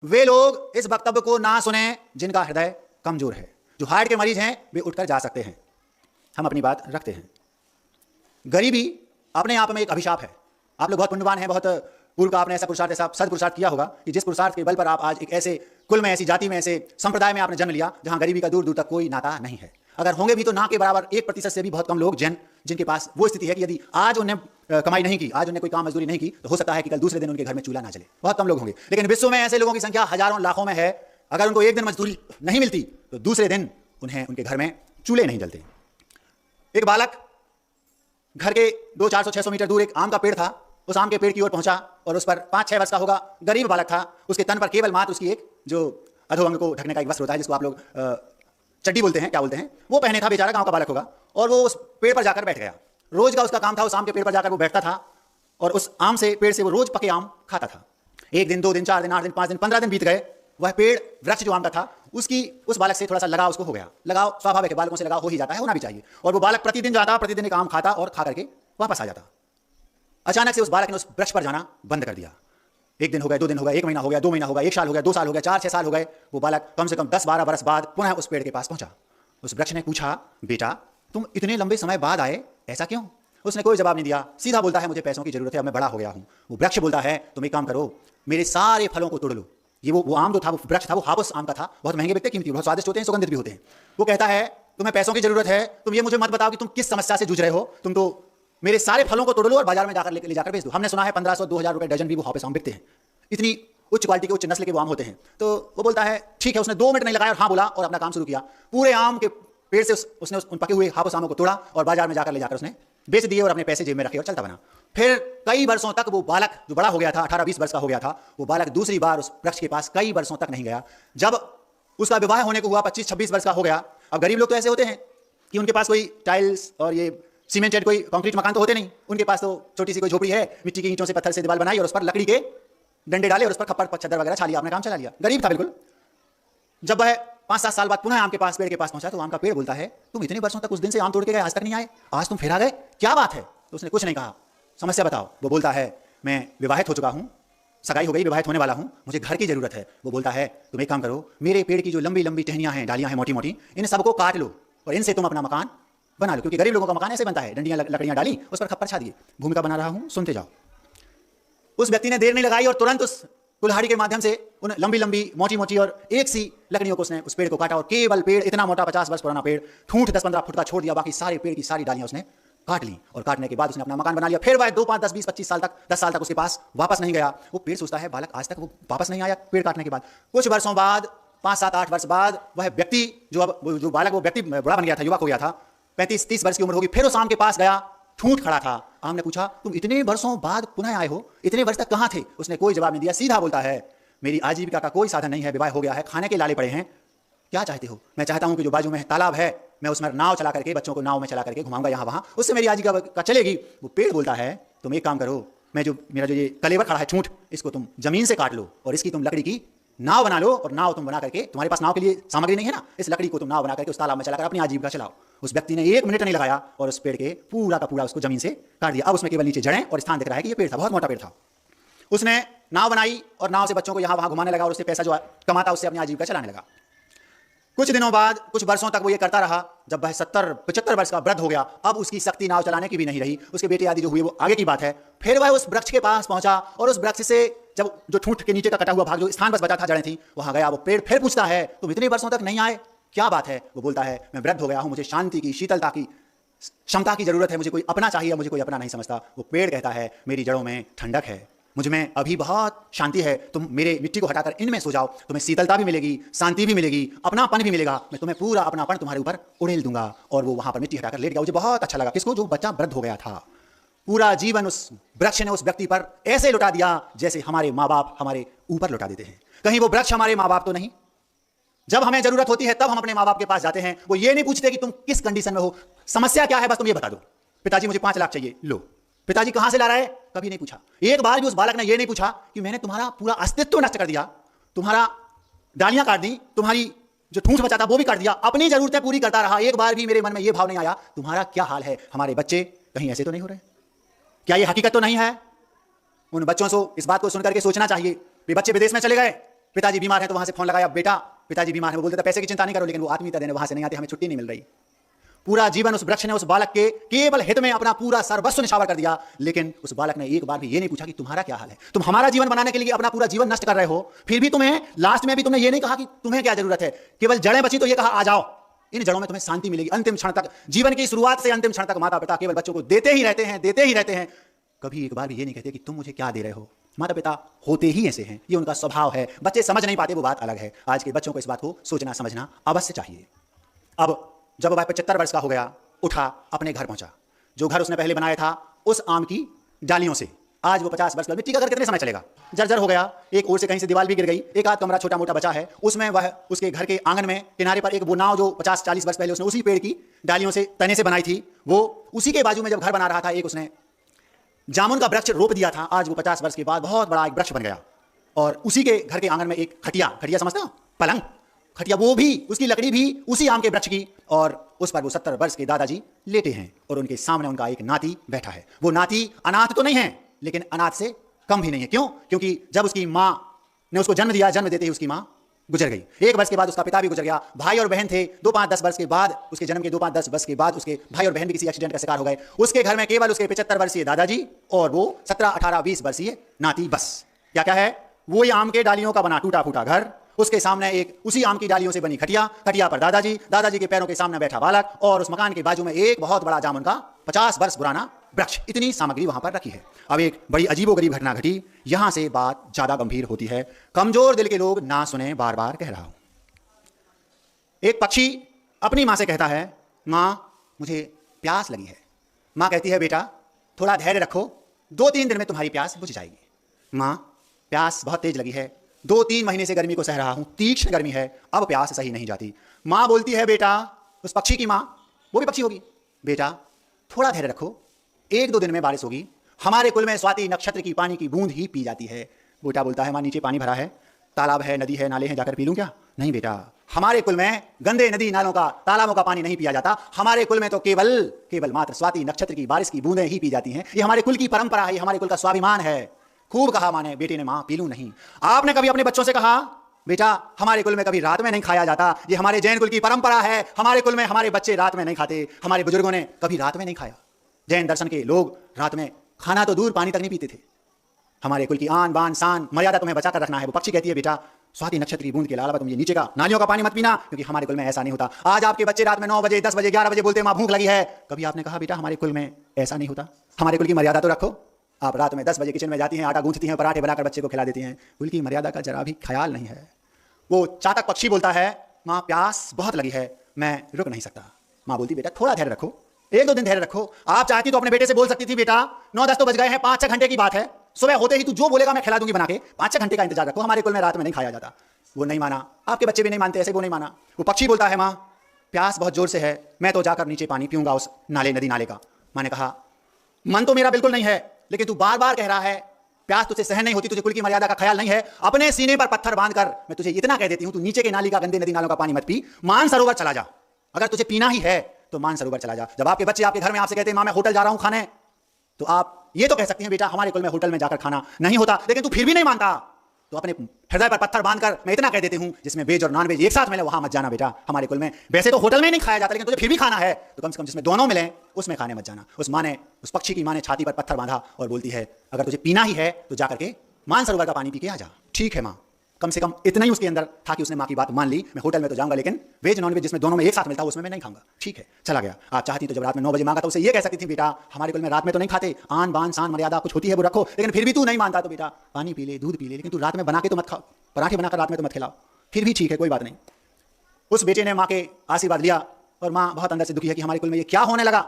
वे लोग इस वक्तव्य को ना सुने जिनका हृदय कमजोर है। जो हार्ट के मरीज हैं वे उठकर जा सकते हैं। हम अपनी बात रखते हैं। गरीबी अपने आप में एक अभिशाप है। आप लोग बहुत पुण्यवान हैं, बहुत पूर्व का आपने ऐसा पुरुषार्थ, ऐसा सदपुरुषार्थ किया होगा कि जिस पुरुषार्थ के बल पर आप आज एक ऐसे कुल में, ऐसी जाति में, ऐसे संप्रदाय में आपने जन्म लिया जहां गरीबी का दूर दूर तक कोई नाता नहीं है। अगर होंगे भी तो ना के बराबर 1% से भी बहुत कम लोग जिनके पास वो स्थिति है कि यदि आज उन्हें कमाई नहीं की, आज उन्हें कोई काम मजदूरी नहीं की, तो हो सकता है कि कल दूसरे दिन उनके घर में चूल्हा ना जले। बहुत कम लोग होंगे, लेकिन विश्व में ऐसे लोगों की संख्या हजारों लाखों में है। अगर उनको एक दिन मजदूरी नहीं मिलती तो दूसरे दिन उन्हें उनके घर में चूल्हे नहीं जलते। एक बालक घर के 200-400-600 मीटर दूर एक आम का पेड़ था। उस आम के पेड़ की ओर पहुंचा और उस पर 5-6 वर्ष का होगा गरीब बालक था। उसके तन पर केवल मात्र उसकी एक जो अधोअंग को ढकने का एक वस्त्र होता है, जिसको आप लोग चड्डी बोलते हैं, क्या बोलते हैं, वो पहने था। बेचारा गांव का बालक होगा और वो उस पेड़ पर जाकर बैठ गया। रोज का उसका काम था उस आम के पेड़ पर जाकर वो बैठता था और उस आम से, पेड़ से वो रोज पके आम खाता था। 1 दिन, 2 दिन, 4 दिन, 8 दिन, 5 दिन, 15 दिन बीत गए। वह पेड़, वृक्ष जो आम का था, उसकी उस बालक से थोड़ा सा लगाव उसको हो गया। लगाव स्वाभाविक है, बालकों से लगाव हो ही जाता है, होना भी चाहिए। और वो बालक प्रतिदिन जाता, प्रतिदिन एक आम खाता और खा करके वापस आ जाता। अचानक से उस बालक ने उस वृक्ष पर जाना बंद कर दिया। 1 दिन हो गया, 2 दिन हो गया, 1 महीना हो गया, 2 महीना हो गया, 1 साल हो गया, 2 साल हो गया, 4-6 साल हो गए। वो बालक कम से कम 10-12 वर्ष बाद पुनः उस पेड़ के पास पहुंचा। उस वृक्ष ने पूछा, बेटा तुम इतने लंबे समय बाद आए, ऐसा क्यों? उसने कोई जवाब नहीं दिया। सीधा बोलता है, मुझे पैसों की जरूरत है, अब मैं बड़ा हो गया हूं। वो वृक्ष बोलता है, तुम एक काम करो, मेरे सारे फलों को तोड़ लो। ये वो आम जो था, वो वृक्ष था, वो हापुस आम का था, बहुत महंगे बिकते, कीमती, बहुत स्वादिष्ट होते हैं, सुगंधित भी होते हैं। वो कहता है, तुम्हें पैसों की जरूरत है, तुम ये मुझे मत बताओ कि तुम किस समस्या से जूझ रहे हो, तुम तो मेरे सारे फलों को तोड़ लो और बाजार में जाकर ले जाकर बेच दो। हमने सुना है 1500-2000 रुपए डजन भी वो हापुस आम बिकते हैं। इतनी उच्च क्वालिटी के, उच्च नस्ल के वो आम होते हैं। तो वो बोलता है ठीक है। उसने 2 मिनट नहीं लगाया और हाँ बोला और अपना काम शुरू किया। पूरे आम के पेड़ से उसने उन पके हुए हापुस आमों को तोड़ा और बाजार में जाकर ले जाकर उसने बेच दिए और अपने पैसे जेब में रखे और चलता बना। फिर कई वर्षों तक वो बालक, जो बड़ा हो गया था, 18-20 वर्ष का हो गया था, वो बालक दूसरी बार उस वृक्ष के पास कई वर्षों तक नहीं गया। जब उसका विवाह होने को हुआ, 25-26 वर्ष का हो गया। अब गरीब लोग तो ऐसे होते हैं कि उनके पास कोई टाइल्स और ये सीमेंटेड कोई कंक्रीट मकान तो होते नहीं। उनके पास तो छोटी सी कोई झोपड़ी है, मिट्टी की ईंटों से, पत्थर से दीवार बनाई और उस पर लकड़ी के डंडे डाले और उस पर खप्पर चद्दर वगैरह छा लिया, अपना काम चला लिया। गरीब था बिल्कुल। जब वह 5-7 साल बाद पुनः आम के पास, पेड़ के पास पहुंचा, तो आम का पेड़ बोलता है, तुम इतने वर्षों तक उस दिन से आम तोड़ के गए, आज तक नहीं आए, आज तुम फिर आ गए, क्या बात है? तो उसने कुछ नहीं कहा। समस्या बताओ। वो बोलता है, मैं विवाहित हो चुका हूं, सगाई हो गई, विवाहित होने वाला हूं, मुझे घर की जरूरत है। वो बोलता है, तुम एक काम करो, मेरे पेड़ की जो लंबी लंबी टहनियां हैं, डालियां हैं मोटी मोटी, इन सबको काट लो और इनसे तुम अपना मकान बना लो। क्योंकि गरीब लोगों का मकान ऐसे बनता है, डंडियां लकड़ियां डाली, उस पर खप्पर छा दिए। भूमिका बना रहा हूं, सुनते जाओ। उस व्यक्ति ने देर नहीं लगाई और तुरंत उस कुल्हाड़ी के माध्यम से उन लंबी लंबी मोटी मोटी और एक सी लकड़ियों को उसने उस पेड़ को काटा और केवल पेड़, इतना मोटा 50 वर्ष पुराना पेड़, ठूंठ 10-15 फुट का छोड़ दिया। बाकी सारे पेड़ की सारी डालियां उसने काट ली और काटने के बाद उसने अपना मकान बना लिया। फिर वह 2-5-10-20-25 साल तक, 10 साल तक उसके पास वापस नहीं गया। वो पेड़ सोचता है, बालक आज तक वो वापस नहीं आया पेड़ काटने के बाद। कुछ वर्षों बाद, 5-7-8 वर्ष बाद, वह व्यक्ति जो बालक, वो व्यक्ति बड़ा बन गया था, युवक हो गया था, 35-30 वर्ष की उम्र होगी। फिर उस आम के पास गया, ठूंठ खड़ा था। आम ने पूछा, तुम इतने वर्षों बाद पुनः आए हो, इतने वर्ष तक कहां थे? उसने कोई जवाब नहीं दिया। सीधा बोलता है, मेरी आजीविका का कोई साधन नहीं है, विवाह हो गया है, खाने के लाले पड़े हैं, क्या चाहते हो? मैं चाहता हूं कि जो बाजू में तालाब है, मैं उसमें नाव चला करके, बच्चों को नाव में चला करके घुमाऊंगा यहाँ वहां, उससे मेरी आजीविका चलेगी। वो पेड़ बोलता है, तुम एक काम करो, मेरा जो ये कलेवर खड़ा है ठूंठ, इसको तुम जमीन से काट लो और इसकी तुम लकड़ी की नाव बना लो और नाव तुम बना करके, तुम्हारे पास नाव के लिए सामग्री नहीं है ना, इस लकड़ी को तुम नाव बना करके उस तालाब में चलाकर अपनी आजीविका चलाओ। उस व्यक्ति ने 1 मिनट नहीं लगाया और उस पेड़ के पूरा का पूरा उसको जमीन से काट दिया। अब उसमें केवल नीचे जड़ें और स्थान दिख रहा है कि ये पेड़ था, बहुत मोटा पेड़ था। उसने नाव बनाई और नाव से बच्चों को यहां वहां घुमाने लगा और उससे पैसा जो कमाता उससे अपनी आजीविका चलाने लगा। कुछ दिनों बाद, कुछ वर्षों तक वो ये करता रहा। जब वह 70-75 वर्ष का वृद्ध हो गया, अब उसकी शक्ति नाव चलाने की भी नहीं रही। उसके बेटे आदि जो हुए वो आगे की बात है। फिर वह उस वृक्ष के पास पहुंचा और उस वृक्ष से जब जो ठूंठ के नीचे का कटा हुआ भाग, जो स्थान बस बचा था, जड़ें थी, वहां गया। वो पेड़ फिर पूछता है, तुम इतने वर्षों तक नहीं आए, क्या बात है? वो बोलता है, मैं वृद्ध हो गया हूं, मुझे शांति की, शीतलता की, क्षमता की जरूरत है, मुझे कोई अपना चाहिए, मुझे कोई अपना नहीं समझता। वो पेड़ कहता है, मेरी जड़ों में ठंडक है, मुझ में अभी बहुत शांति है, तुम मेरे मिट्टी को हटाकर इनमें सो जाओ, तुम्हें शीतलता भी मिलेगी, शांति भी मिलेगी, अपनापन भी मिलेगा, मैं तुम्हें पूरा अपनापन तुम्हारे ऊपर उड़ेल दूंगा। और वो वहां पर मिट्टी हटाकर लेट गया। मुझे बहुत अच्छा लगा। किसको? जो बच्चा वृद्ध हो गया था। पूरा जीवन उस वृक्ष ने उस व्यक्ति पर ऐसे लुटा दिया जैसे हमारे माँ बाप हमारे ऊपर लुटा देते हैं। कहीं वो वृक्ष हमारे माँ बाप तो नहीं? जब हमें जरूरत होती है तब हम अपने माँ बाप के पास जाते हैं, वो ये नहीं पूछते कि तुम किस कंडीशन में हो, समस्या क्या है, बस तुम ये बता दो। पिताजी मुझे 5 लाख चाहिए, लो। पिताजी कहां से ला रहा है? कभी नहीं पूछा। एक बार भी उस बालक ने यह नहीं पूछा कि मैंने तुम्हारा पूरा अस्तित्व नष्ट कर दिया, तुम्हारा डालियां काट दी, तुम्हारी जो ठूंठ बचा था वो भी काट दिया, अपनी जरूरतें पूरी करता रहा। एक बार भी मेरे मन में यह भाव नहीं आया तुम्हारा क्या हाल है। हमारे बच्चे कहीं ऐसे तो नहीं हो रहे? क्या ये हकीकत तो नहीं है? उन बच्चों को इस बात को सुनकर के सोचना चाहिए। वे बच्चे विदेश में चले गए, पिताजी बीमार है तो वहां से फोन लगाया, बेटा पिताजी बीमार है, वो बोलते थे पैसे की चिंता नहीं करो, लेकिन वो आत्मीयता देने वहां से नहीं आते, हमें छुट्टी नहीं मिल रही। पूरा जीवन उस वृक्ष ने उस बालक के केवल हित में अपना पूरा सर्वस्व निछावर कर दिया, लेकिन उस बालक ने एक बार भी ये नहीं पूछा कि तुम्हारा क्या हाल है। तुम हमारा जीवन बनाने के लिए अपना पूरा जीवन नष्ट कर रहे हो, फिर भी तुम्हें लास्ट में भी तुमने ये नहीं कहा कि तुम्हें क्या जरूरत है। केवल जड़ें बची तो ये कहा आ जाओ, इन जड़ों में तुम्हें शांति मिलेगी। अंतिम क्षण तक, जीवन की शुरुआत से अंतिम क्षण तक माता पिता केवल बच्चों को देते ही रहते हैं, देते ही रहते हैं। कभी एक बार भी ये नहीं कहते कि तुम मुझे क्या दे रहे हो। माता पिता होते ही ऐसे हैं, ये उनका स्वभाव है। बच्चे समझ नहीं पाते, वो बात अलग है। आज के बच्चों को इस बात को सोचना समझना अवश्य चाहिए। अब जब वह 75 वर्ष का हो गया, उठा, अपने घर पहुंचा। जो घर उसने पहले बनाया था उस आम की डालियों से, आज वो 50 वर्ष का, मिट्टी का घर कितने समय चलेगा, जर्जर हो गया। एक ओर से कहीं से दीवार भी गिर गई, एक आध कमरा छोटा मोटा बचा है, उसमें वह उसके घर के आंगन में किनारे पर एक वो नाव जो 50-40 वर्ष पहले उसने उसी पेड़ की डालियों से, तने से बनाई थी, वो उसी के बाजू में जब घर बना रहा था, एक उसने जामुन का वृक्ष रोप दिया था। आज वो 50 वर्ष के बाद बहुत बड़ा एक वृक्ष बन गया। और उसी के घर के आंगन में एक खटिया, खटिया समझते हो, पलंग, खटिया, वो भी उसकी लकड़ी भी उसी आम के वृक्ष की, और उस पर वो 70 वर्ष के दादाजी लेटे हैं और उनके सामने उनका एक नाती बैठा है। वो नाती अनाथ तो नहीं है, लेकिन अनाथ से कम भी नहीं है। क्यों? क्योंकि जब उसकी माँ ने उसको जन्म दिया, जन्म देते ही उसकी माँ गुजर गई। 1 वर्ष के बाद उसका पिता भी गुजर गया। भाई और बहन थे, 2-5-10 वर्ष के बाद, उसके जन्म के 2-5-10 वर्ष के बाद उसके भाई और बहन भी किसी एक्सीडेंट का शिकार हो गए। उसके घर में केवल उसके 75 वर्षीय दादाजी और वो 17-18-20 वर्षीय नाती, बस। क्या क्या है? वो ही आम के डालियों का बना टूटा फूटा घर, उसके सामने एक उसी आम की डालियों से बनी खटिया, खटिया पर दादाजी, दादाजी के पैरों के सामने बैठा बालक, और उस मकान के बाजू में एक बहुत बड़ा जामुन का 50 वर्ष पुराना वृक्ष। इतनी सामग्री वहां पर रखी है। अब एक बड़ी अजीबोगरीब घटना घटी, यहां से बात ज्यादा गंभीर होती है। कमजोर दिल के लोग ना सुने, बार बार कह रहा हूं। एक पक्षी अपनी मां से कहता है, मां मुझे प्यास लगी है। मां कहती है, बेटा थोड़ा धैर्य रखो, 2-3 दिन में तुम्हारी प्यास बुझ जाएगी। मां, प्यास बहुत तेज लगी है, 2-3 महीने से गर्मी को सह रहा हूं, तीक्ष्ण गर्मी है, अब प्यास सही नहीं जाती। मां बोलती है, बेटा, उस पक्षी की मां, वो भी पक्षी होगी, बेटा थोड़ा धैर्य रखो, 1-2 दिन में बारिश होगी। हमारे कुल में स्वाति नक्षत्र की पानी की बूंद ही पी जाती है। बेटा बोलता है, मां नीचे पानी भरा है, तालाब है, नदी है, नाले हैं, जाकर पी लूं क्या? नहीं बेटा, हमारे कुल में गंदे नदी नालों का, तालाबों का पानी नहीं पिया जाता। हमारे कुल में तो केवल मात्र स्वाति नक्षत्र की बारिश की बूंदें ही पी जाती हैं। ये हमारे कुल की परंपरा है, हमारे कुल का स्वाभिमान है। खूब कहा माने, बेटे ने, मां पी लूं नहीं। आपने कभी अपने बच्चों से कहा, बेटा हमारे कुल में कभी रात में नहीं खाया जाता, ये हमारे जैन कुल की परंपरा है, हमारे कुल में हमारे बच्चे रात में नहीं खाते, हमारे बुजुर्गों ने कभी रात में नहीं खाया। जैन दर्शन के लोग रात में खाना तो दूर, पानी तक नहीं पीते थे। हमारे कुल की आन बान शान मर्यादा तुम्हें बचा कर रखना है। वो पक्षी कहती है, बेटा स्वाति नक्षत्र की बूंद के अलावा तुम ये नीचे का नालियों का पानी मत पीना, क्योंकि हमारे कुल में ऐसा नहीं होता। आज आपके बच्चे रात में 9 बजे, 10 बजे, 11 बजे बोलते हैं, मां भूख लगी है। कभी आपने कहा, बेटा हमारे कुल में ऐसा नहीं होता, हमारे कुल की मर्यादा तो रखो। आप रात में 10 बजे किचन में जाती हैं, आटा गूंथती हैं, पराठे बनाकर बच्चे को खिला देती हैं, कुल की मर्यादा का जरा भी ख्याल नहीं है। वो चातक पक्षी बोलता है, मां प्यास बहुत लगी है, मैं रुक नहीं सकता। मां बोलती, बेटा थोड़ा धैर्य रखो, 1-2 दिन धैर्य रखो। आप चाहती तो अपने बेटे से बोल सकती थी, बेटा 9-10 तो बज गए हैं, 5-6 घंटे की बात है, सुबह होते ही तू जो बोलेगा मैं खिला दूंगी बना के, 5-6 घंटे का इंतजार रखो, हमारे कुल में रात में नहीं खाया जाता। वो नहीं माना, आपके बच्चे भी नहीं मानते ऐसे, वो नहीं माना। वो पक्षी बोलता है, मां प्यास बहुत जोर से है, मैं तो जाकर नीचे पानी पीऊंगा उस नाले, नदी नाले का। मां ने कहा, मन तो मेरा बिल्कुल नहीं है, लेकिन तू बार बार कह रहा है, प्यास तुझे सहन नहीं होती, तुझे कुल की मर्यादा का ख्याल नहीं है, अपने सीने पर पत्थर बांधकर मैं तुझे इतना कह देती हूं, तू नीचे के नाली का, गंदे नदी नालों का पानी मत पी, मानसरोवर चला जा। अगर तुझे पीना ही है तो मानसरोवर चला जा। जब आपके बच्चे आपके घर में आपसे कहते हैं, मां मैं होटल जा रहा हूं खाने, तो आप ये तो कह सकती हैं, बेटा हमारे कुल में होटल में जाकर खाना नहीं होता, लेकिन तू फिर भी नहीं मानता, तो अपने हृदय पर पत्थर बांधकर मैं इतना कह देती हूं, जिसमें वेज और नॉन वेज एक साथ मिले वहां मत जाना बेटा। हमारे कुल में वैसे तो होटल में नहीं खाया जाता, लेकिन तुझे फिर भी खाना है तो कम से कम जिसमें दोनों मिले उसमें खाने मत जाना। उस पक्षी की मां ने छाती पर पत्थर बांधा और बोलती है, अगर तुझे पीना ही है तो जाकर के मानसरोवर का पानी पी के आ जा। ठीक है मां, कम से कम इतना ही उसके अंदर था कि उसने मां की बात मान ली। मैं होटल में तो जाऊंगा, लेकिन वेज नॉन वेज जिसमें दोनों में एक साथ मिलता है उसमें मैं नहीं खाऊंगा। ठीक है, चला गया। आप चाहती तो जब रात में 9 बजे मांगा तो उसे ये कह सकती थी, बेटा हमारे कुल में रात में तो नहीं खाते, आन बान शान मर्यादा कुछ होती है वो रखो, लेकिन फिर भी तू नहीं मानता तो बेटा पानी पी ले, दूध पी ले, लेकिन तू रात में बना के तो मत खाओ, पराठे बनाकर रात में तो मत खिलाओ। फिर भी ठीक है, कोई बात नहीं। उस बेटे ने मां के आशीर्वाद लिया और मां बहुत अंदर से दुखी है कि हमारे कुल में ये क्या होने लगा,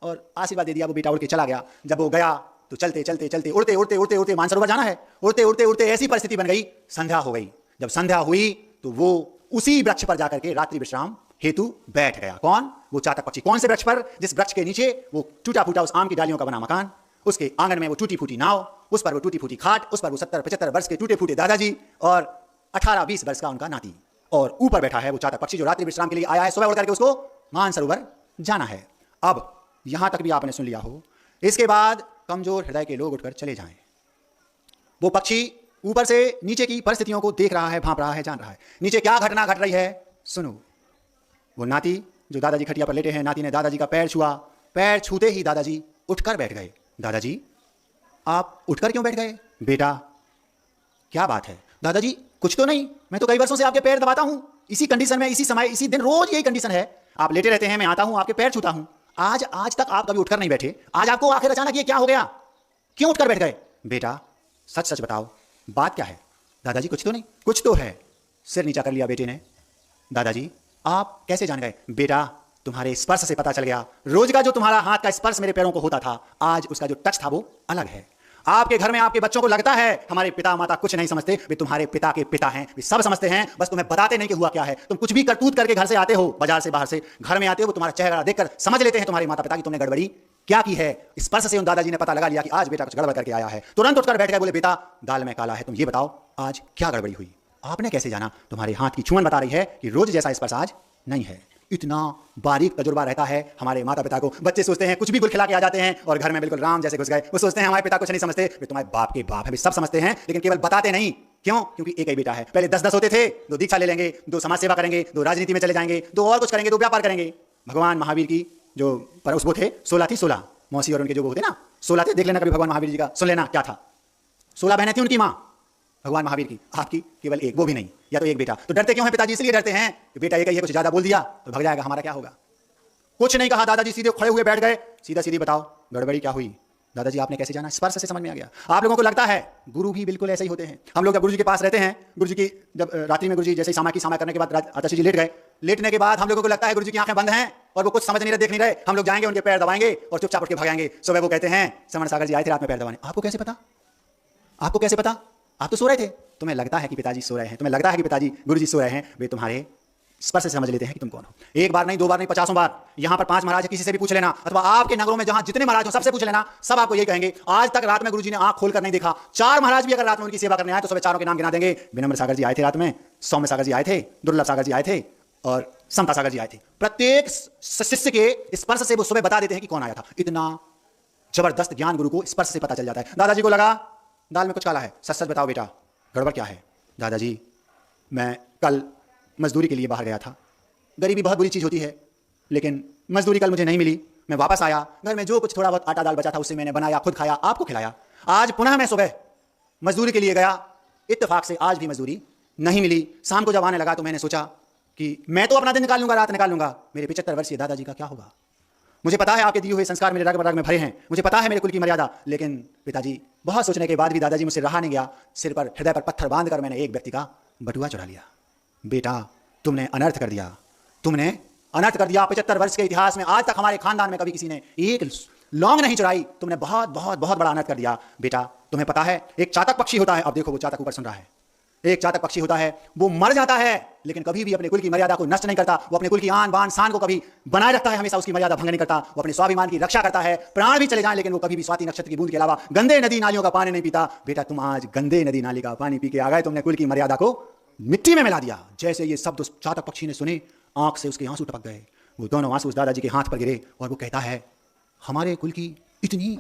और आशीर्वाद दे दिया। वो बेटा उड़ के चला गया। जब वो गया तो चलते चलते चलते उड़ते उड़ते उड़ते उड़ते मानसरोवर जाना है, उड़ते उड़ते उड़ते ऐसी परिस्थिति बन गई, संध्या हो गई। जब संध्या हुई तो वो उसी वृक्ष पर जाकर के रात्रि विश्राम हेतु बैठ गया। कौन? वो चातक पक्षी। कौन से वृक्ष पर? जिस वृक्ष के नीचे वो टूटा फूटा उस आम की डालियों का बना मकान, उसके आंगन में वो टूटी फूटी नाव, उस पर वो टूटी फूटी खाट, उस पर वो 70-75 वर्ष के टूटे फूटे दादाजी और 18-20 वर्ष का उनका नाती, और ऊपर बैठा है वो चातक पक्षी जो रात्रि विश्राम के लिए आया है। सुबह उड़ करके उसको मानसरोवर जाना है। अब यहां तक भी आपने सुन लिया हो, इसके बाद कमजोर हृदय के लोग उठकर चले जाएं। वो पक्षी ऊपर से नीचे की परिस्थितियों को देख रहा है, भांप रहा है, जान रहा है नीचे क्या घटना घट रही है। सुनो, वो नाती जो दादाजी खटिया पर लेटे हैं, नाती ने दादाजी का पैर छुआ। पैर छूते ही दादाजी उठकर बैठ गए। दादाजी, आप उठकर क्यों बैठ गए? बेटा, क्या बात है? दादाजी, कुछ तो नहीं, मैं तो कई वर्षों से आपके पैर दबाता हूं, इसी कंडीशन में, इसी समय, इसी दिन, रोज यही कंडीशन है। आप लेटे रहते हैं, मैं आता हूं, आपके पैर छूता हूं। आज तक आप कभी उठकर नहीं बैठे, आज आपको आखिर अचानक ये क्या हो गया? क्यों उठकर बैठ गए? बेटा, सच सच बताओ, बात क्या है? दादाजी, कुछ तो नहीं। कुछ तो है। सिर नीचा कर लिया बेटे ने। दादाजी, आप कैसे जान गए? बेटा, तुम्हारे स्पर्श से पता चल गया। रोज का जो तुम्हारा हाथ का स्पर्श मेरे पैरों को होता था, आज उसका जो टच था वो अलग है। आपके घर में आपके बच्चों को लगता है हमारे पिता माता कुछ नहीं समझते, वे तुम्हारे पिता के पिता हैं, वे सब समझते हैं, बस तुम्हें बताते नहीं कि हुआ क्या है। तुम कुछ भी करतूत करके घर से आते हो, बाजार से बाहर से घर में आते हो, वो तुम्हारा चेहरा देखकर समझ लेते हैं तुम्हारे माता पिता की तुमने गड़बड़ी क्या की है। स्पर्श से उन दादाजी ने पता लगा लिया कि आज बेटा कुछ गड़बड़ करके आया है। तुरंत उठकर बैठ गए, बोले बेटा, दाल में काला है, तुम ये बताओ आज क्या गड़बड़ी हुई? आपने कैसे जाना? तुम्हारे हाथ की छुअन बता रही है कि रोज जैसा स्पर्श आज नहीं है। इतना बारीक तजुर्बा रहता है हमारे माता पिता को। बच्चे सोचते हैं कुछ भी गुल खिला के आ जाते हैं और घर में बिल्कुल राम जैसे घुस गए। वो सोचते हैं हमारे पिता कुछ नहीं समझते, वे तुम्हारे बाप के बाप है, वे सब समझते हैं, लेकिन केवल बताते नहीं। क्यों? क्योंकि एक ही बेटा है। पहले 10-10 होते थे, 2 दीक्षा ले लेंगे, 2 समाज सेवा करेंगे, 2 राजनीति में चले जाएंगे, 2 और कुछ करेंगे, 2 व्यापार करेंगे। भगवान महावीर की जो पड़ोस वो थे 16 थी, 16 मौसी और उनके जो वो होते ना 16 थे। देख लेना कभी भगवान महावीर जी का, सुन लेना क्या था। 16 बहनें थी उनकी माँ भगवान महावीर की, आपकी केवल एक, वो भी नहीं, या तो एक बेटा। तो डरते क्यों हैं पिताजी? इसलिए डरते हैं कि बेटा एक ही है, कुछ ज्यादा बोल दिया तो भग जाएगा, हमारा क्या होगा। कुछ नहीं कहा, दादाजी सीधे खड़े हुए बैठ गए। सीधा सीधी बताओ गड़बड़ी क्या हुई? दादाजी, आपने कैसे जाना? स्पर्श से समझ में आ गया। आप लोगों को लगता है गुरु भी बिल्कुल ऐसे ही होते हैं। हम लोग जब गुरु जी के पास रहते हैं, गुरु जी की जब रात्रि में गुरु जी जैसे सामा करने के बाद आचार्य जी लेट गए, लेटने के बाद हम लोगों को लगता है गुरु जी की आंखें बंद हैं और वो कुछ समझ नहीं रहे, देख नहीं रहे। हम लोग जाएंगे, उनके पैर दबाएंगे और चुपचाप उठ के भागेंगे। सुबह वो कहते हैं समण सागर जी आए थे रात में पैर दबाने। आपको कैसे पता? आपको कैसे पता? आप तो सो रहे थे। तुम्हें लगता है कि पिताजी सो रहे हैं, तुम्हें लगता है कि पिताजी गुरु जी सो रहे हैं, वे तुम्हारे स्पर्श से समझ लेते हैं कि तुम कौन हो। एक बार नहीं, 2 बार नहीं, 50 बार। यहां पर 5 महाराज है, किसी से भी पूछ लेना, अथवा आपके नगरों में जहां जितने महाराज हो सबसे पूछ लेना, सब आपको यही कहेंगे आज तक रात में गुरुजी ने आंख खोलकर नहीं देखा। 4 महाराज भी अगर रात में उनकी सेवा करने आए तो सब चारों के नाम गिना देंगे। विनम्र सागर जी आए थे रात में, सौम्य सागर जी आए थे, दुर्लभ सागर जी आए थे और समता सागर जी आए थे। प्रत्येक शिष्य के स्पर्श से वो सुबह बता देते हैं कि कौन आया था। इतना जबरदस्त ज्ञान गुरु को स्पर्श से पता चल जाता है। दादाजी को लगा दाल में कुछ काला है। सच सच बताओ बेटा, गड़बड़ क्या है? दादाजी, मैं कल मजदूरी के लिए बाहर गया था। गरीबी बहुत बुरी चीज़ होती है, लेकिन मजदूरी कल मुझे नहीं मिली। मैं वापस आया, घर में जो कुछ थोड़ा बहुत आटा दाल बचा था उससे मैंने बनाया, खुद खाया, आपको खिलाया। आज पुनः मैं सुबह मजदूरी के लिए गया, इत्तेफाक से आज भी मजदूरी नहीं मिली। शाम को जब आने लगा तो मैंने सोचा कि मैं तो अपना दिन निकाल लूंगा, रात निकाल लूंगा, मेरे 75 वर्षीय दादाजी का क्या होगा? मुझे पता है आपके दिए हुए संस्कार मेरे रग में भरे हैं, मुझे पता है मेरे कुल की मर्यादा, लेकिन पिताजी, बहुत सोचने के बाद भी दादाजी मुझसे रहा नहीं गया। सिर पर, हृदय पर पत्थर बांधकर मैंने एक व्यक्ति का बटुआ चुरा लिया। बेटा, तुमने अनर्थ कर दिया, तुमने अनर्थ कर दिया। 75 वर्ष के इतिहास में आज तक हमारे खानदान में कभी किसी ने एक लौंग नहीं चुराई। तुमने बहुत बहुत बहुत बड़ा अनर्थ कर दिया। बेटा, तुम्हें पता है एक चातक पक्षी होता है, अब देखो वो चातक ऊपर सुन रहा है, एक चातक पक्षी होता है, वो मर जाता है लेकिन कभी भी अपने कुल की मर्यादा को नष्ट नहीं करता। वो अपने कुल की आन बान शान को कभी बनाए रखता है, हमेशा उसकी मर्यादा भंग नहीं करता। वो अपने स्वाभिमान की रक्षा करता है, प्राण भी चले जाएं लेकिन वो कभी भी स्वाति नक्षत्र की बूंद के अलावा गंदे नदी नालियों का पानी नहीं पीता। बेटा, तुम आज गंदे नदी नाली का पानी पी के आ गए, तुमने कुल की मर्यादा को मिट्टी में मिला दिया। जैसे ये शब्द उस चातक पक्षी ने सुने, आंख से उसके आंसू टपक गए। वो दोनों आंसू उस दादाजी के हाथ पर गिरे और वो कहता है, हमारे कुल की इतनी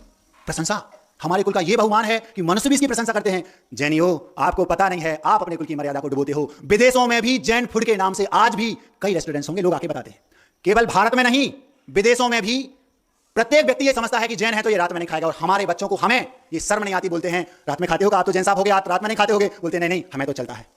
प्रशंसा, हमारे कुल का ये बहुमान है कि मनुष्य भी इसकी प्रशंसा करते हैं। जैनियों, आपको पता नहीं है, आप अपने कुल की मर्यादा को डुबोते हो। विदेशों में भी जैन फूड के नाम से आज भी कई रेस्टोरेंट्स होंगे, लोग आके बताते हैं। केवल भारत में नहीं, विदेशों में भी प्रत्येक व्यक्ति ये समझता है कि जैन है तो ये रात में नहीं खाएगा। और हमारे बच्चों को, हमें ये शर्म नहीं आती, बोलते हैं रात में खाते होगा, आप तो जैन साहब हो गए, आप रात में नहीं खाते होगे। बोलते नहीं, हमें तो चलता है।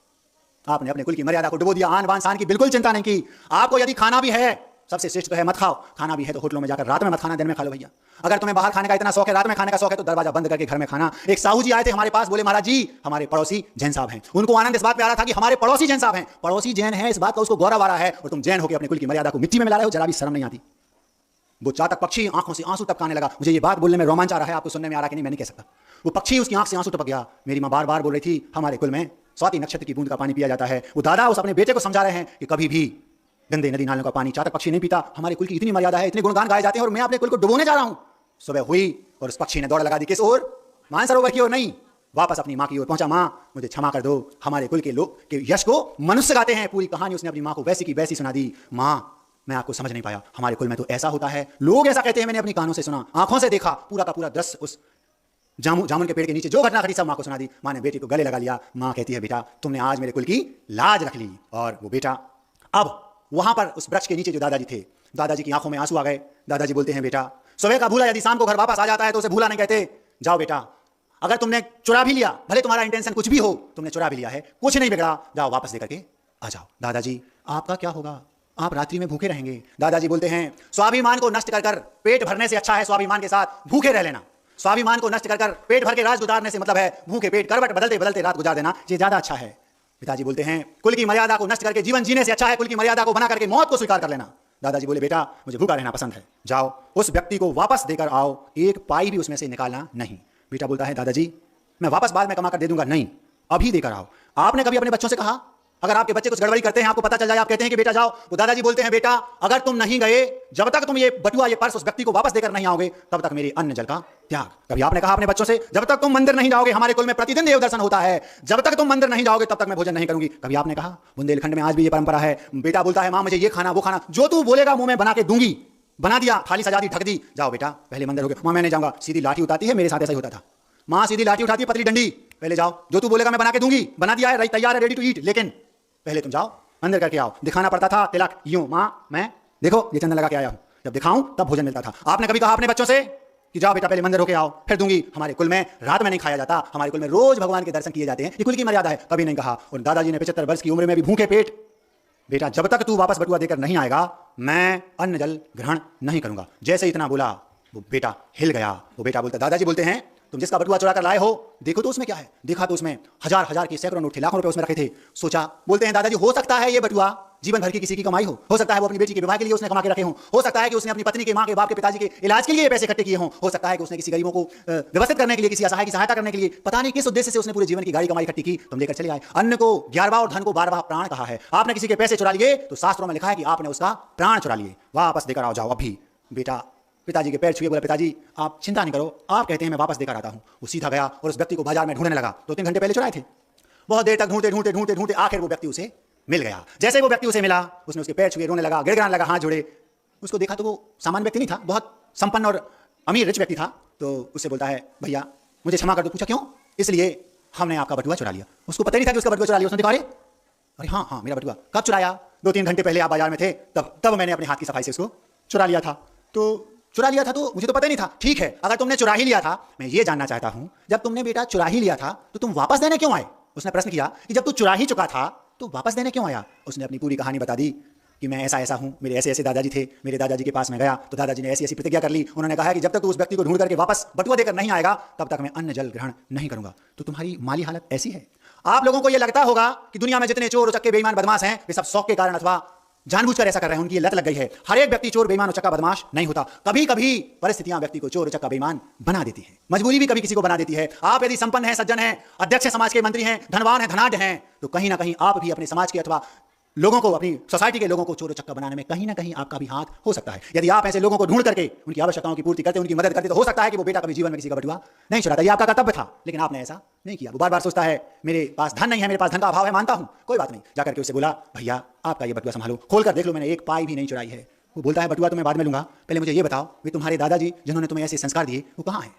आपने अपने कुल की मर्यादा को डुबो दिया, आन बान शान की बिल्कुल चिंता नहीं की। आपको यदि खाना भी है, सबसे श्रेष्ठ तो है मत खाओ, खाना भी है तो होटलों में जाकर रात में मत खाना, दिन में खा लो भैया। अगर तुम्हें बाहर खाने का इतना शौक है, रात में खाने का शौक है, तो दरवाजा बंद करके घर में खाना। एक साहू जी आए थे हमारे पास, बोले महाराज जी हमारे पड़ोसी जैन साहब हैं। उनको आनंद इस बात पे आ रहा था कि हमारे पड़ोसी जैन साहब हैं, पड़ोसी जैन है, इस बात का उसको गौरव आ रहा है, और तुम जैन होकर अपने कुल की मर्यादा को मिट्टी में मिला रहे हो, जरा भी शर्म नहीं आती। वो चातक पक्षी आंखों से आंसू टपकाने लगा। मुझे ये बात बोलने में रोमांच आ रहा है, आपको सुनने में आ रहा है कि नहीं मैं नहीं कह सकता। वो पक्षी, उसकी आंख से आंसू टपक गया। मेरी माँ बार बार बोल रही थी हमारे कुल में स्वाति नक्षत्र की बूंद का पानी पिया जाता है। वो दादा उस अपने बेटे को समझा रहे हैं कि कभी भी गंदे नदी नालों का पानी चातक पक्षी नहीं पीता। हमारे कुल की इतनी मर्यादा है, इतने गुणगान गाए जाते हैं, और मैं अपने कुल को डुबोने जा रहा हूं। सुबह हुई और उस पक्षी ने दौड़ लगा दी, किस ओर? मानसरोवर की ओर नहीं, वापस अपनी माँ की ओर पहुंचा। माँ मुझे क्षमा कर दो, हमारे कुल के लोग के यश को मनुष्य गाते हैं। पूरी कहानी उसने अपनी माँ को वैसी की वैसी सुना दी। माँ, मैं आपको समझ नहीं पाया, हमारे कुल में तो ऐसा होता है, लोग ऐसा कहते हैं, मैंने अपनी कानों से सुना, आंखों से देखा, पूरा का पूरा दृश्य उस जामुन के पेड़ के नीचे जो घटना घटी सब माँ को सुना दी। माँ ने बेटी को गले लगा लिया। माँ कहती है बेटा तुमने आज मेरे कुल की लाज रख ली। और वो बेटा अब वहां पर उस वृक्ष के नीचे जो दादाजी थे, दादाजी की आंखों में आंसू आ गए। दादाजी बोलते हैं बेटा सुबह का भूला यदि शाम को घर वापस आ जाता है तो उसे भूला नहीं कहते। जाओ बेटा, अगर तुमने चुरा भी लिया, भले तुम्हारा इंटेंशन कुछ भी हो, तुमने चुरा भी लिया है, कुछ नहीं बिगड़ा, जाओ वापस लेकर के आ जाओ। दादाजी आपका क्या होगा, आप रात्रि में भूखे रहेंगे। दादाजी बोलते हैं स्वाभिमान को नष्ट कर कर पेट भरने से अच्छा है स्वाभिमान के साथ भूखे रह लेना। स्वाभिमान को नष्ट कर कर पेट भर के रात गुजारने से मतलब है भूखे पेट करवट बदलते बदलते रात गुजार देना, ये ज्यादा अच्छा है। पिताजी बोलते हैं कुल की मर्यादा को नष्ट करके जीवन जीने से अच्छा है कुल की मर्यादा को बना करके मौत को स्वीकार कर लेना। दादाजी बोले बेटा मुझे भूखा रहना पसंद है, जाओ उस व्यक्ति को वापस देकर आओ, एक पाई भी उसमें से निकालना नहीं। बेटा बोलता है दादाजी मैं वापस बाद में कमा कर दे दूंगा, नहीं अभी देकर आओ। आपने कभी अपने बच्चों से कहा अगर आपके बच्चे कुछ गड़बड़ी करते हैं आपको पता चल जाए, आप कहते हैं कि बेटा जाओ। वो दादाजी बोलते हैं बेटा अगर तुम नहीं गए, जब तक तुम ये बटुआ ये पर्स उस व्यक्ति को वापस देकर नहीं आओगे तब तक मेरे अन्न जल का त्याग। कभी आपने कहा अपने बच्चों से जब तक तुम मंदिर नहीं जाओगे, हमारे कुल में प्रतिदिन देव दर्शन होता है, जब तक तुम मंदिर नहीं जाओगे तब तक मैं भोजन नहीं करूंगी। कभी आपने कहा, बुंदेलखंड में आज भी ये परंपरा है, बेटा बोलता है माँ मुझे ये खाना वो खाना, जो तू बोलेगा मुंह में बना के दूंगी, बना दिया, थाली सजा दी, ढक दी, जाओ बेटा पहले मंदिर हो गया। माँ मैं नहीं जाऊंगा, सीधी लाठी उठाती है, मेरे साथ ऐसा ही होता था। माँ सीधी लाठी उठाती है, पतली डंडी, पहले जाओ, जो तू बोलेगा मैं बना के दूंगी, बना दिया है, तैयार है, रेडी टू ईट, लेकिन पहले तुम जाओ अंदर करके आओ। दिखाना पड़ता था तिलक, यूं माँ मैं देखो ये चंदन लगा के आया हूं, जब दिखाऊं तब भोजन मिलता था। आपने कभी कहा अपने बच्चों से कि जाओ बेटा पहले मंदिर होके आओ फिर दूंगी। हमारे कुल में रात में नहीं खाया जाता, हमारे कुल में रोज भगवान के दर्शन किए जाते हैं, ये कुल की मर्यादा है, कभी नहीं कहा। और दादाजी ने 75 वर्ष की उम्र में भी भूखे पेट, बेटा जब तक तू वापस बटुआ देकर नहीं आएगा मैं अन्न जल ग्रहण नहीं करूंगा। जैसे इतना बोला वो बेटा हिल गया। वो बेटा बोलता, दादाजी बोलते हैं तुम जिसका बटुआ चुरा कर लाए हो देखो तो उसमें क्या है। देखा तो उसमें हजार हजार के सैकड़ों नोट थे, लाखों रुपए उसमें रखे थे। सोचा, बोलते हैं दादाजी हो सकता है ये बटुआ जीवन भर की किसी की कमाई हो सकता है वो अपनी बेटी के विवाह के लिए उसने कमा के रखे हो सकता है कि उसने अपनी पत्नी के, माँ के, बाप के, पिताजी के इलाज के लिए ये पैसे इकट्ठे किए हो सकता है कि उसने किसी गरीबों को व्यवस्थित करने के लिए, किसी असहाय की सहायता करने के लिए, पता नहीं किस उद्देश्य से उसने पूरे जीवन की गाड़ी कमाई इकट्ठी की, तुम लेकर चले आए। अन्न को 11वां और धन को 12वां प्राण कहा है। आपने किसी के पैसे चुरा लिए तो शास्त्रों में लिखा है कि आपने उसका प्राण चुरा लिए, वापस देकर आओ, जाओ अभी। बेटा पिताजी के पैर छुए बोला पिताजी आप चिंता नहीं करो, आप कहते हैं मैं वापस देकर आता हूं। वो सीधा गया और उस व्यक्ति को बाजार में ढूंढने लगा। 2-3 घंटे पहले चुराए थे, बहुत देर तक ढूंढते ढूंढते ढूंढते ढूंढते आखिर वो व्यक्ति उसे मिल गया। जैसे वो व्यक्ति उसे मिला उसने उसके पैर छुए, रोने लगा, गिड़गिड़ाने लगा, हाथ जोड़े। उसको देखा तो वो सामान्य व्यक्ति नहीं था, बहुत संपन्न और अमीर रिच व्यक्ति था। तो उससे बोलता है भैया मुझे क्षमा कर दो। पूछा क्यों? इसलिए हमने आपका बटुआ चुरा लिया। उसको पता नहीं था कि उसका बटुआ चुरा लिया। उसने देखा अरे हाँ मेरा बटुआ कब चुराया? 2-3 घंटे पहले आप बाजार में थे, तब मैंने अपने हाथ की सफाई से उसको चुरा लिया था। तो चुरा लिया था तो मुझे तो पता नहीं था। ठीक है, अगर तुमने चुरा ही लिया था, मैं ये जानना चाहता हूं जब तुमने बेटा चुरा ही लिया था तो तुम वापस देने क्यों आए? उसने प्रश्न किया कि जब तू चुरा ही चुका था तो वापस देने क्यों आया? उसने अपनी पूरी कहानी बता दी कि मैं ऐसा हूं, मेरे ऐसे ऐसे दादाजी थे, मेरे दादाजी के पास में गया तो दादाजी ने ऐसी ऐसी प्रतिज्ञा कर ली। उन्होंने कहा कि जब तक तू उस व्यक्ति को ढूंढ करके वापस बटुआ देकर नहीं आएगा तब तक मैं अन्न जल ग्रहण नहीं करूंगा। तो तुम्हारी माली हालत ऐसी है। आप लोगों को यह लगता होगा कि दुनिया में जितने चोर उचक्के बेईमान बदमाश हैं वे सब शौक के कारण अथवा जानबूझकर ऐसा कर रहे हैं, उनकी ये लत लग गई है। हर एक व्यक्ति चोर बेईमान उचक्का बदमाश नहीं होता। कभी कभी परिस्थितियां व्यक्ति को चोर उचक्का बेईमान बना देती हैं, मजबूरी भी कभी किसी को बना देती है। आप यदि संपन्न हैं, सज्जन हैं, अध्यक्ष हैं, समाज के मंत्री हैं, धनवान हैं, धनाढ्य हैं, तो कहीं ना कहीं आप भी अपने समाज के अथवा लोगों को, अपनी सोसाइटी के लोगों को चोर उचक्का बनाने में कहीं ना कहीं आपका भी हाथ हो सकता है। यदि आप ऐसे लोगों को ढूंढ करके उनकी आवश्यकताओं की पूर्ति करते, उनकी मदद करते, तो हो सकता है कि वो बेटा कभी जीवन में किसी का बटुआ नहीं चुराता। ये आपका कर्तव्य था, लेकिन आपने ऐसा नहीं किया। वो बार बार सोचता है मेरे पास धन नहीं है, मेरे पास धन का अभाव है, मानता हूं, कोई बात नहीं। जाकर के उससे बोला भैया आपका ये बटुआ संभालो, खोल कर देख लो, मैंने एक पाई भी नहीं चुराई है। वो बोलता है बटुआ तो मैं बाद में लूंगा, पहले मुझे ये बताओ वे तुम्हारे दादाजी जिन्होंने तुम्हें ऐसे संस्कार दिए वो कहाँ है?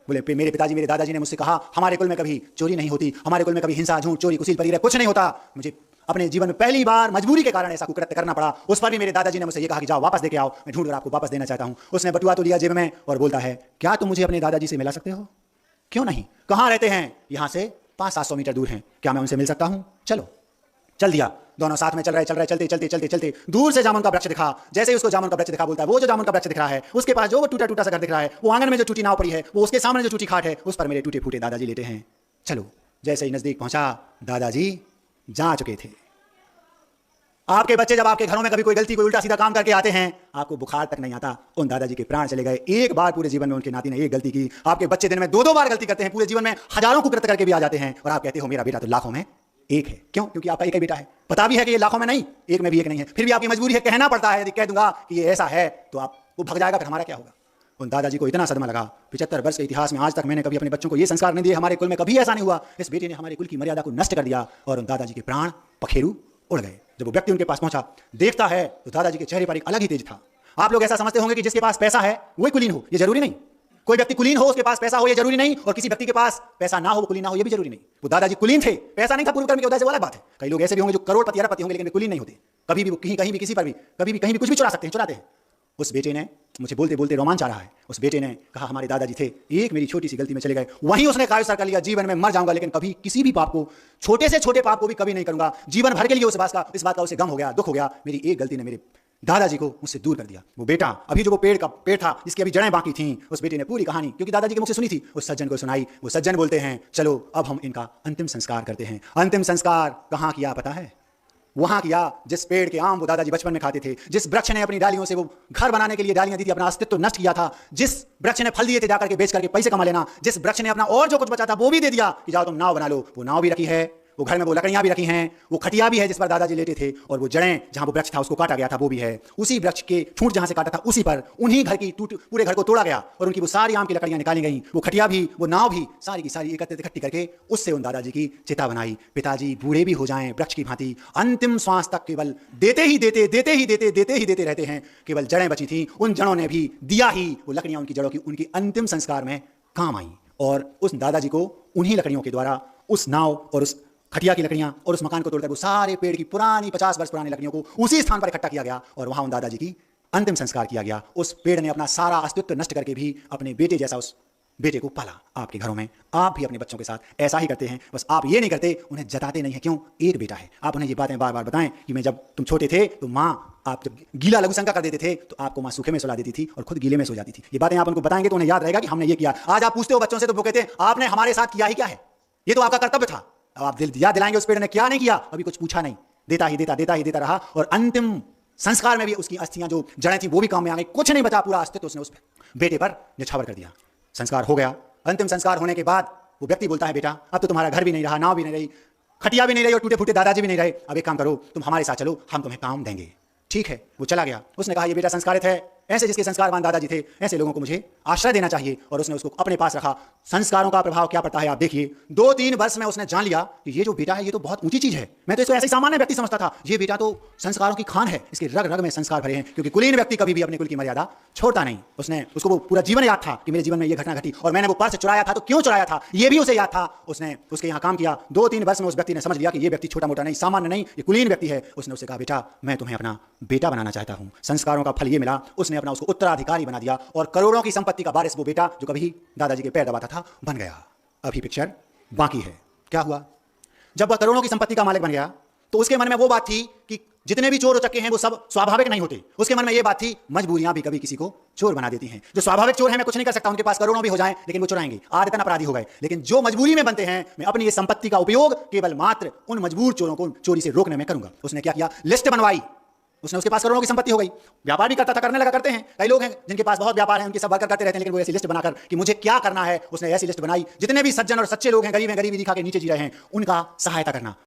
बोले मेरे पिताजी, मेरे दादाजी ने मुझसे कहा हमारे कुल में कभी चोरी नहीं होती, हमारे कुल में कभी हिंसा, झूठ, चोरी, कुसील, परिग्रह कुछ नहीं होता। मुझे अपने जीवन में पहली बार मजबूरी के कारण ऐसा कुकृत्य करना पड़ा। उस पर भी मेरे दादाजी ने मुझसे ये कहा कि जाओ वापस देके आओ, मैं ढूंढकर आपको वापस देना चाहता हूं। उसने बटुआ तो लिया जेब में और बोलता है क्या तुम मुझे अपने दादाजी से मिला सकते हो? क्यों नहीं, कहाँ रहते हैं? यहाँ से 500-700 मीटर दूर हैं, क्या मैं उनसे मिल सकता हूँ? चलो, चल दिया। दोनों साथ में चल रहे चलते दूर से जामुन का वृक्ष दिखा। जैसे ही उसको जामुन का वृक्ष दिखा बोलता है वो जो जामुन का वृक्ष दिख रहा है उसके पास जो वो टूटा टूटा सा घर दिख रहा है, वो आंगन में जो टूटी नाव पड़ी है, वो उसके सामने जो टूटी खाट है, उस पर मेरे टूटे फूटे दादाजी लेटे हैं। चलो, जैसे ही नजदीक पहुंचा दादाजी जा चुके थे। आपके बच्चे जब आपके घरों में कभी कोई गलती, कोई उल्टा सीधा काम करके आते हैं, आपको बुखार तक नहीं आता, उन दादाजी के प्राण चले गए। एक बार पूरे जीवन में उनके नाती ने एक गलती की। आपके बच्चे दिन में 2-2 बार गलती करते हैं, पूरे जीवन में हजारों कुकृत्य करके भी आ जाते हैं, और आप कहते हो मेरा बेटा तो लाखों में एक है। क्यों? क्योंकि आपका एक ही बेटा है। पता भी है कि ये लाखों में नहीं, एक में भी एक नहीं है, फिर भी आपकी मजबूरी है, कहना पड़ता है। यदि कह दूंगा कि ये ऐसा है तो आप वो भग जाएगा, फिर हमारा क्या होगा? उन दादाजी को इतना सदमा लगा। 75 वर्ष के इतिहास में आज तक मैंने कभी अपने बच्चों को ये संस्कार नहीं दिए, हमारे कुल में कभी ऐसा नहीं हुआ। इस बेटे ने हमारे कुल की मर्यादा को नष्ट कर दिया और उन दादाजी के प्राण पखेरु उड़ गए। जब वो व्यक्ति उनके पास पहुंचा, देखता है तो दादाजी के चेहरे पर एक अलग ही तेज था। आप लोग ऐसा समझते होंगे कि जिसके पास पैसा है वही कुलीन हो, ये जरूरी नहीं। कोई व्यक्ति कुलीन हो, उसके पास पैसा हो, ये जरूरी नहीं, और किसी व्यक्ति के पास पैसा ना हो, वो कुलीन ना हो, ये भी जरूरी नहीं। वो दादाजी कुलीन थे, पैसा नहीं था पूर्व कर्म की वजह से, वो अलग बात है। कई लोग ऐसे भी होंगे जो करोड़पति अरबपति होंगे, लेकिन वे कुलीन नहीं होते। कभी भी वो कहीं भी किसी पर भी कभी भी कहीं भी कुछ भी चुरा सकते हैं, चुराते हैं। उस बेटे ने, मुझे बोलते बोलते रोमांच आ रहा है, उस बेटे ने कहा हमारे दादाजी थे, एक मेरी छोटी सी गलती में चले गए, वहीं उसने कायद सर कर लिया, जीवन में मर जाऊंगा लेकिन कभी किसी भी पाप को, छोटे से छोटे पाप को भी कभी नहीं करूंगा। जीवन भर के लिए इस बात का उसे गम हो गया, दुख हो गया, मेरी एक गलती ने मेरे दादाजी को मुझसे दूर कर दिया। वो बेटा अभी जो वो पेड़ था जिसकी अभी जड़ें बाकी थीं, उस बेटे ने पूरी कहानी, क्योंकि दादाजी के मुख से सुनी थी, उस सज्जन को सुनाई। वो सज्जन बोलते हैं चलो अब हम इनका अंतिम संस्कार करते हैं। अंतिम संस्कार कहाँ किया पता है? वहां किया जिस पेड़ के आम वो दादाजी बचपन में खाते थे, जिस वृक्ष ने अपनी डालियों से वो घर बनाने के लिए डालियां दी थी, अपना अस्तित्व नष्ट किया था, जिस वृक्ष ने फल दिए थे जाकर के बेच करके पैसे कमा लेना, जिस वृक्ष ने अपना और जो कुछ बचा था वो भी दे दिया कि जाओ तुम नाव बना लो, वो नाव भी रखी है, वो घर में वो लकड़ियां भी रखी हैं, वो खटिया भी है जिस पर दादाजी लेटे थे, और वो जड़ें जहां वो वृक्ष था उसको काटा गया था वो भी है। उसी वृक्ष के ठूंठ जहां से काटा था उसी पर उन्हीं घर की पूरे घर को तोड़ा गया और उनकी वो सारी आम की लकड़ियां निकाली गई, वो खटिया भी, वो नाव भी, सारी की सारी एकत्रित इकट्ठी करके उससे उन दादाजी की चिता बनाई। पिताजी बूढ़े भी हो जाएं वृक्ष की भांति, अंतिम श्वास तक केवल देते ही देते रहते हैं, केवल जड़ें बची थी, उन जड़ों ने भी दिया ही, वो लकड़ियां उनकी जड़ों की उनकी अंतिम संस्कार में काम आई। और उस दादाजी को उन्हीं लकड़ियों के द्वारा उस नाव और उस खटिया की लकड़ियां और उस मकान को तोड़कर वो सारे पेड़ की पुरानी 50 वर्ष पुरानी लकड़ियों को उसी स्थान पर इकट्ठा किया गया और वहां उन दादाजी की अंतिम संस्कार किया गया। उस पेड़ ने अपना सारा अस्तित्व नष्ट करके भी अपने बेटे जैसा उस बेटे को पाला। आपके घरों में आप भी अपने बच्चों के साथ ऐसा ही करते हैं, बस आप ये नहीं करते, उन्हें जताते नहीं है। क्यों? एक बेटा है। आप उन्हें ये बातें बार बार बताएं कि मैं जब तुम छोटे थे तो माँ, आप जब गीला लघु शंका कर देते थे तो आपको माँ सूखे में सुला देती थी और खुद गीले में सो जाती थी। ये बातें आप उनको बताएंगे तो उन्हें याद रहेगा कि हमने ये किया। आज आप पूछते हो बच्चों से तो वो कहते हैं आपने हमारे साथ किया ही क्या है, ये तो आपका कर्तव्य था। अब आप याद दिलाएंगे उस पेड़ ने क्या नहीं किया, अभी कुछ पूछा नहीं, देता रहा और अंतिम संस्कार में भी उसकी अस्थियां जो जड़ें थी वो भी काम में आ गई, कुछ नहीं बचा, पूरा अस्तित्व उसने उस बेटे पर निछावर कर दिया। संस्कार हो गया। अंतिम संस्कार होने के बाद वो व्यक्ति बोलता है बेटा अब तो तुम्हारा घर भी नहीं रहा, नाव भी नहीं रही, खटिया भी नहीं रही और टूटे फूटे दादाजी भी नहीं रहे, अब एक काम करो तुम हमारे साथ चलो, हम तुम्हें काम देंगे। ठीक है, वो चला गया। उसने कहा ये बेटा संस्कारित है, ऐसे जिसके संस्कारवान दादाजी थे ऐसे लोगों को मुझे आश्रय देना चाहिए, और उसने उसको अपने पास रखा। संस्कारों का प्रभाव क्या पड़ता है आप देखिए। 2-3 वर्ष में उसने जान लिया कि ये जो बेटा है ये तो बहुत ऊंची चीज है, मैं तो इसको ऐसे सामान्य व्यक्ति समझता था, ये बेटा तो संस्कारों की खान है, इसके रग रग में संस्कार भरे हैं, क्योंकि कुलीन व्यक्ति कभी भी अपने कुल की मर्यादा छोड़ता नहीं। उसने उसको वो पूरा जीवन याद था कि मेरे जीवन में ये घटना घटी और मैंने वो पर्स चुराया था तो क्यों चुराया था ये भी उसे याद था। उसने उसके यहाँ काम किया। 2-3 वर्ष में उस व्यक्ति ने समझ लिया कि ये व्यक्ति छोटा मोटा नहीं, सामान्य नहीं, ये कुलीन व्यक्ति है। उसने उसे कहा बेटा मैं तुम्हें अपना बेटा बनाना चाहता हूँ। संस्कारों का फल ये मिला, उसने अपना उसको उत्तराधिकारी बना दिया और करोड़ों की संपत्ति का वारिस वो बेटा जो कभी दादाजी के पैर दबाता था बन गया। अभी पिक्चर बाकी है। क्या हुआ? जब वह करोड़ों की संपत्ति का मालिक बन गया तो उसके मन में वो बात थी कि जितने भी चोर उचक्के हैं वो सब स्वाभाविक नहीं होते। उसके मन में ये बात थी मजबूरियां भी कभी किसी को चोर बना देती हैं। जो स्वाभाविक चोर हैं मैं कुछ नहीं कर सकता, उनके पास करोड़ों भी हो जाएं लेकिन वो चुराएंगे, आदतन अपराधी हो गए। लेकिन जो मजबूरी में बनते हैं मैं अपनी ये संपत्ति का उपयोग केवल मात्र उन मजबूर चोरों को चोरी से रोकने में करूंगा। उसने क्या किया? लिस्ट बनवाई। उसने उसके पास करोड़ों की संपत्ति हो गई, व्यापार भी करता था, करने लगा। करते हैं कई लोग हैं जिनके पास बहुत व्यापार है, उनके सब वर्कर करते रहते हैं, लेकिन वो ऐसी लिस्ट बनाकर कि मुझे क्या करना है, उसने ऐसी लिस्ट बनाई जितने भी सज्जन और सच्चे लोग हैं, गरीब हैं, गरीबी दिखा के नीचे जी रहे हैं, उनका सहायता करना।